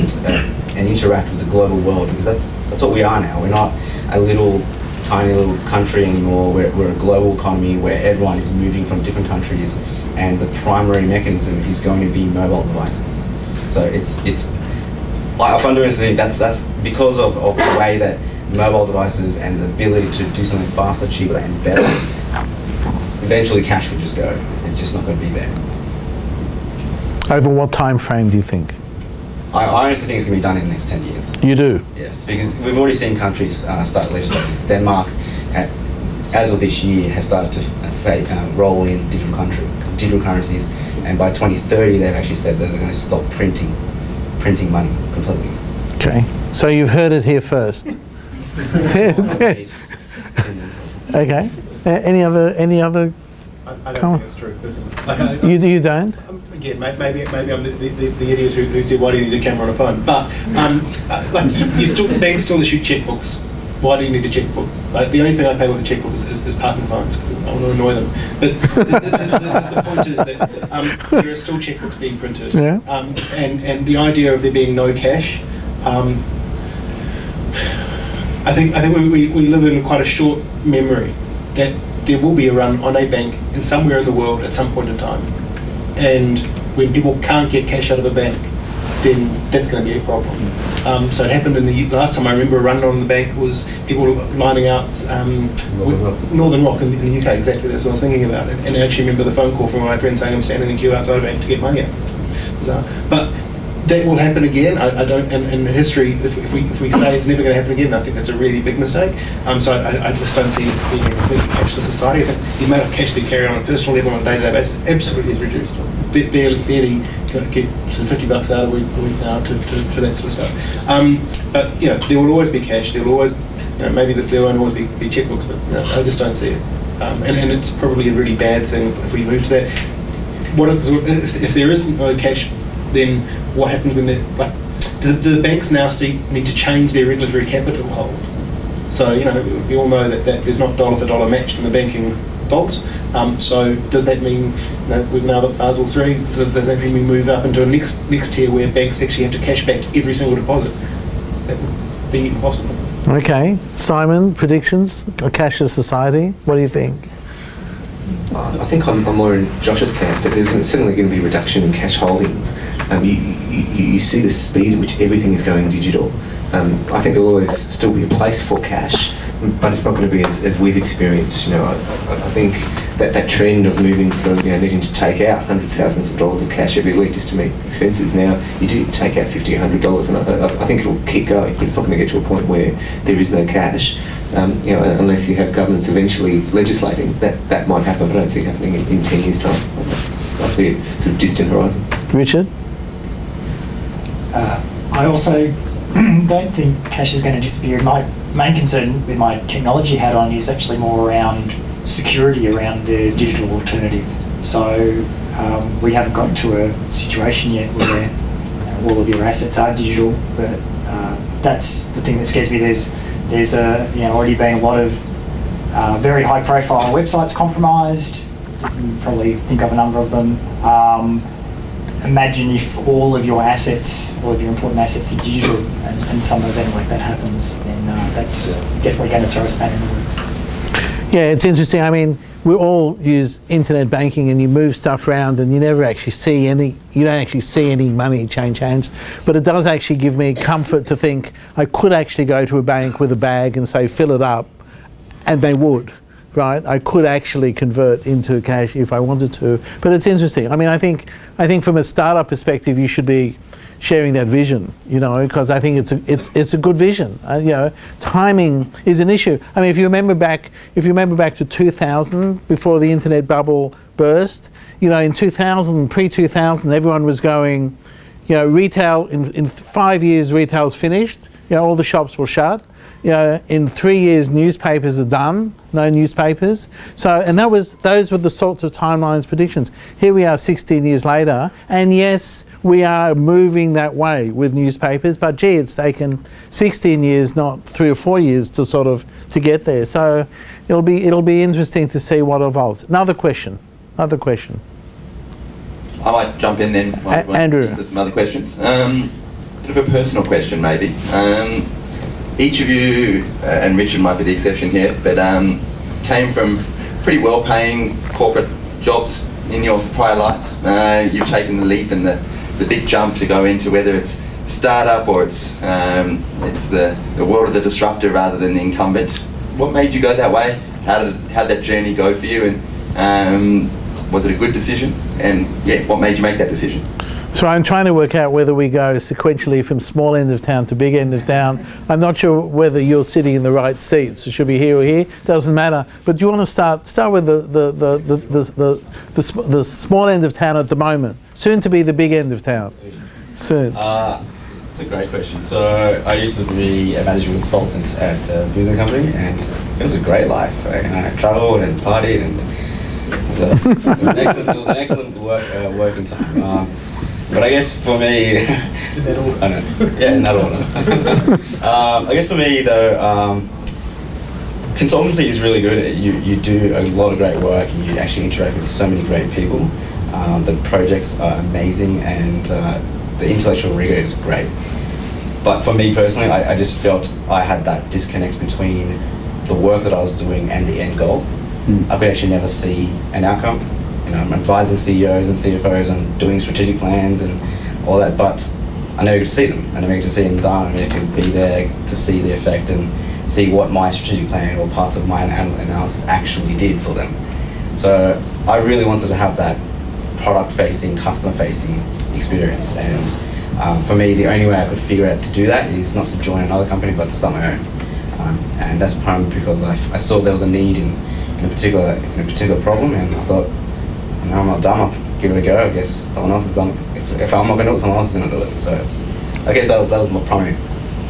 understand and interact with the global world, because that's what we are now. We're not a tiny little country anymore. We're a global economy where everyone is moving from different countries, and the primary mechanism is going to be mobile devices. So it's I fundamentally think that's because of the way that mobile devices and the ability to do something faster, cheaper, and better. Eventually, cash will just go. It's just not going to be there. Over what time frame do you think? I honestly think it's going to be done in the next 10 years. You do? Yes, because we've already seen countries start legislating this. Denmark, as of this year, has started to roll in digital currencies, and by 2030 they've actually said that they're going to stop printing money completely. Okay, so you've heard it here first. Okay. Any other? I don't think it's true, personally. You don't? Again, maybe I'm the idiot who said, why do you need a camera on a phone? But banks still issue checkbooks. Why do you need a checkbook? The only thing I pay with a checkbook is partner phones, because I want to annoy them. But the point is that there are still checkbooks being printed. Yeah. And the idea of there being no cash, I think we live in quite a short memory that there will be a run on a bank in somewhere in the world at some point in time. And when people can't get cash out of a bank, then that's going to be a problem. So it happened in the last time I remember a run on the bank was people lining out Northern Rock in the UK. Exactly, that's what I was thinking about. And I actually remember the phone call from my friend saying I'm standing in a queue outside a bank to get money out. But that will happen again. I don't. In history, if we say it's never going to happen again, I think that's a really big mistake. So I just don't see us being a completely cashless society. I think the amount of cash they carry on a personal level on a day-to-day basis absolutely is reduced. Barely get sort of $50 out a week now for that sort of stuff. But there will always be cash. There will always, maybe there won't always be checkbooks, but I just don't see it. And it's probably a really bad thing if we move to that. If there isn't no cash, then what happens when do the banks now need to change their regulatory capital hold? So we all know that there's not dollar for dollar matched in the banking vaults. So does that mean we've now got Basel III? Does that mean we move up into a next tier where banks actually have to cash back every single deposit? That would be impossible. Okay, Simon, predictions? A cashless society? What do you think? I think I'm more in Josh's camp that there's certainly going to be a reduction in cash holdings. You see the speed at which everything is going digital. I think there will always still be a place for cash, but it's not going to be as we've experienced. I think that trend of moving from needing to take out hundreds of thousands of dollars of cash every week just to meet expenses, now you do take out $50 or $100, and I think it'll keep going, but it's not going to get to a point where there is no cash. Unless you have governments eventually legislating, that might happen, but I don't see it happening in 10 years' time. I see it sort of distant horizon. Richard? I also don't think cash is going to disappear. My main concern with my technology hat on is actually more around security around the digital alternative. So we haven't got to a situation yet where all of your assets are digital, but that's the thing that scares me. There's already been a lot of very high-profile websites compromised. You can probably think of a number of them. Imagine if all of your important assets are digital, and some event like that happens, then that's definitely going to throw a spanner in the works. Yeah, it's interesting. I mean, we all use internet banking, and you move stuff around, and you never actually see any. You don't actually see any money change hands. But it does actually give me comfort to think I could actually go to a bank with a bag and say fill it up, and they would. Right, I could actually convert into cash if I wanted to. But it's interesting. I mean, I think from a startup perspective, you should be sharing that vision, because I think it's a good vision. Timing is an issue. I mean, if you remember back to 2000, before the internet bubble burst, in 2000, pre-2000, everyone was going, retail in 5 years, retail's finished. All the shops will shut. In 3 years, newspapers are done. No newspapers. So, and those were the sorts of timelines, predictions. Here we are 16 years later, and yes, we are moving that way with newspapers, but gee, it's taken 16 years, not 3 or 4 years to get there. So it'll be interesting to see what evolves. Another question. I might jump in then. Andrew. Answer some other questions. Bit of a personal question, maybe. Each of you, and Richard might be the exception here, but came from pretty well-paying corporate jobs in your prior lives. You've taken the leap and the big jump to go into whether it's startup or it's the world of the disruptor rather than the incumbent. What made you go that way? How did that journey go for you? And was it a good decision? And yeah, what made you make that decision? So I'm trying to work out whether we go sequentially from small end of town to big end of town. I'm not sure whether you're sitting in the right seat. So should be here or here? Doesn't matter. But do you want to start with the small end of town at the moment, soon to be the big end of town? Soon. It's a great question. So I used to be a management consultant at a business company, and it was a great life. I travelled and partied, and it was an excellent working time. But I guess for me, In that order. I know, yeah, in that order. I guess for me though, consultancy is really good. You do a lot of great work, and you actually interact with so many great people. The projects are amazing, and the intellectual rigor is great. But for me personally, I just felt I had that disconnect between the work that I was doing and the end goal. I could actually never see an outcome. You know, I'm advising CEOs and CFOs on doing strategic plans and all that, but I never get to see them. I never get to see them done. I never get to be there to see the effect and see what my strategic plan or parts of my analysis actually did for them. So I really wanted to have that product-facing, customer-facing experience, and for me, the only way I could figure out to do that is not to join another company, but to start my own. And that's primarily because I saw there was a need in a particular problem, and I thought, you know, I'm not done. I'll give it a go. I guess someone else has done it. If I'm not going to do it, someone else is going to do it. So I guess that was my primary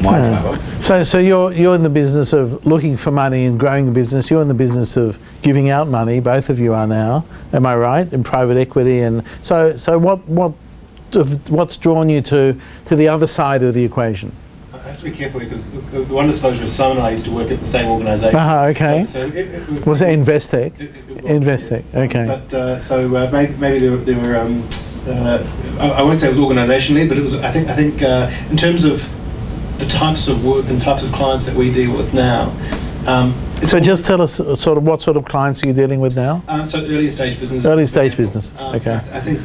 driver. So you're in the business of looking for money and growing a business. You're in the business of giving out money. Both of you are now. Am I right? In private equity, and so what's drawn you to the other side of the equation? I have to be careful because the one disclosure is Simon and I used to work at the same organisation. Okay. So Was it Investec? Investec. Yes. Okay. But maybe there were I won't say it was organisationally, but it was. I think in terms of the types of work and types of clients that we deal with now. So just tell us sort of what sort of clients are you dealing with now? So earlier stage businesses. Early stage businesses. Okay. I think,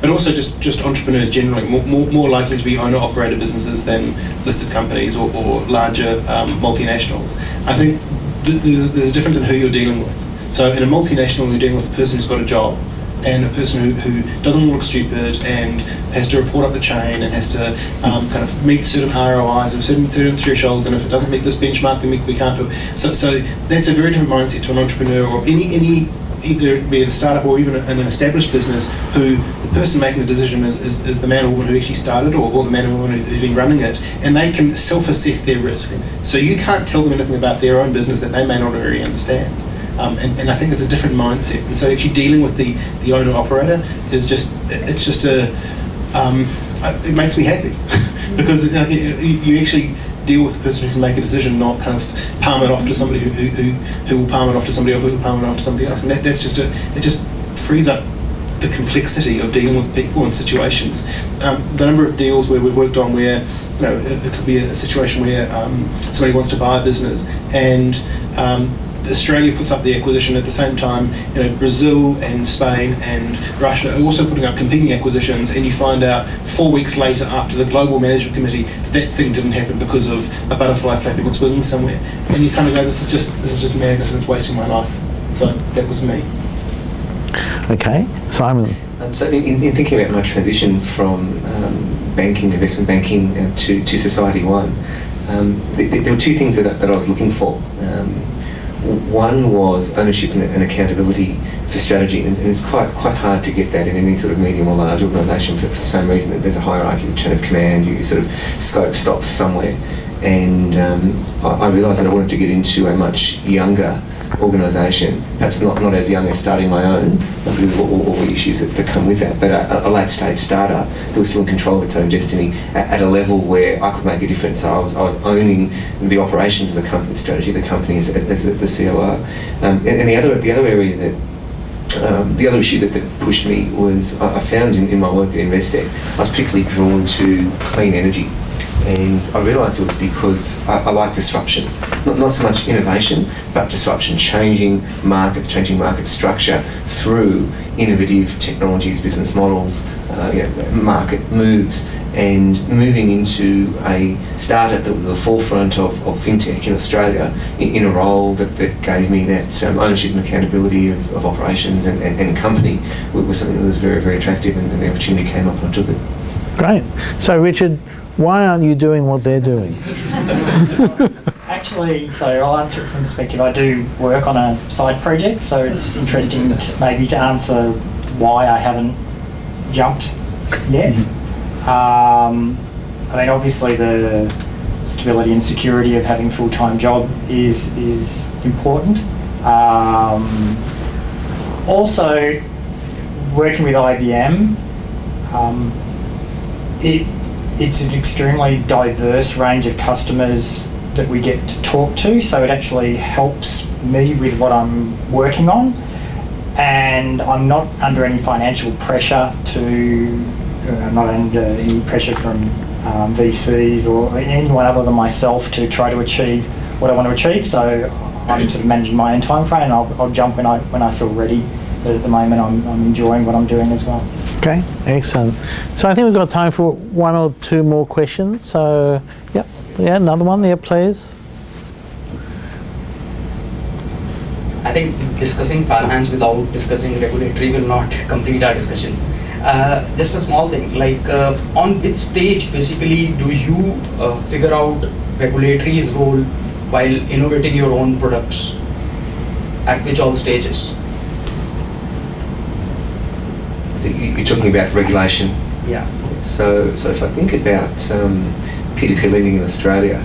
but also just entrepreneurs generally, more likely to be owner-operated businesses than listed companies or larger multinationals. I think there's a difference in who you're dealing with. So in a multinational, you're dealing with a person who's got a job, and a person who doesn't look stupid and has to report up the chain and has to kind of meet certain ROIs or certain thresholds, and if it doesn't meet this benchmark, then we can't do it. So that's a very different mindset to an entrepreneur or any either be it a startup or even an established business, who the person making the decision is the man or woman who actually started or the man or woman who's been running it, and they can self-assess their risk. So you can't tell them anything about their own business that they may not already understand. And I think it's a different mindset, and so actually dealing with the owner operator is it makes me happy because you actually deal with the person who can make a decision, not kind of palm it off to somebody who will palm it off to somebody else, who will palm it off to somebody else, and it just frees up the complexity of dealing with people and situations. The number of deals where we've worked on where it could be a situation where somebody wants to buy a business and Australia puts up the acquisition at the same time. Brazil and Spain and Russia are also putting up competing acquisitions, and you find out 4 weeks later, after the global management committee, that thing didn't happen because of a butterfly flapping its wings somewhere. And you kind of go, this is just madness, and it's wasting my life. So that was me. Okay, Simon. So in thinking about my transition from banking, investment banking, to Society One, there were two things that I was looking for. One was ownership and accountability for strategy, and it's quite hard to get that in any sort of medium or large organisation for the same reason that there's a hierarchy, the chain of command, you sort of scope stops somewhere. And I realised that I wanted to get into a much younger organisation, perhaps not as young as starting my own, because of all the issues that come with that, but a late stage startup that was still in control of its own destiny at a level where I could make a difference. So I was owning the operations of the company, strategy of the company as the COO. And the other area that The other issue that pushed me was I found in my work at Investec, I was particularly drawn to clean energy. And I realised it was because I like disruption. Not so much innovation, but disruption, changing market structure through innovative technologies, business models, market moves, and moving into a startup that was at the forefront of fintech in Australia in a role that gave me that ownership and accountability of operations and company was something that was very, very attractive, and the opportunity came up and I took it. Great. So Richard, why aren't you doing what they're doing? Actually, so I'll answer it from the perspective I do work on a side project, so it's interesting maybe to answer why I haven't jumped yet. I mean, obviously the stability and security of having a full-time job is important. Also, working with IBM, it's an extremely diverse range of customers that we get to talk to, so it actually helps me with what I'm working on, and I'm not under any financial pressure I'm not under any pressure from VCs or anyone other than myself to try to achieve what I want to achieve, so I'm sort of managing my own time frame, and I'll jump when I feel ready. But at the moment I'm enjoying what I'm doing as well. Okay, excellent. So I think we've got time for one or two more questions. So, another one there, please. I think discussing finance without discussing regulatory will not complete our discussion. Just a small thing, like on which stage basically do you figure out regulatory's role while innovating your own products? At which all stages? You're talking about regulation. Yeah. So if I think about P2P lending in Australia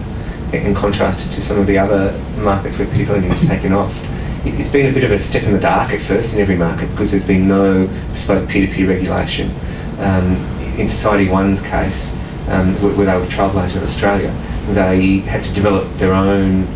and contrast it to some of the other markets where P2P lending has taken off, it's been a bit of a step in the dark at first in every market because there's been no bespoke P2P regulation. In Society One's case, where they were the trailblazer in Australia, they had to develop their own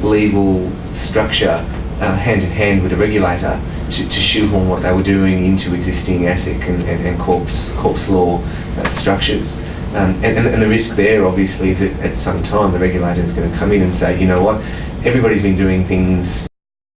legal structure hand in hand with the regulator to shoehorn what they were doing into existing ASIC and corpus law structures. And the risk there obviously is that at some time the regulator is going to come in and say, you know what, everybody's been doing things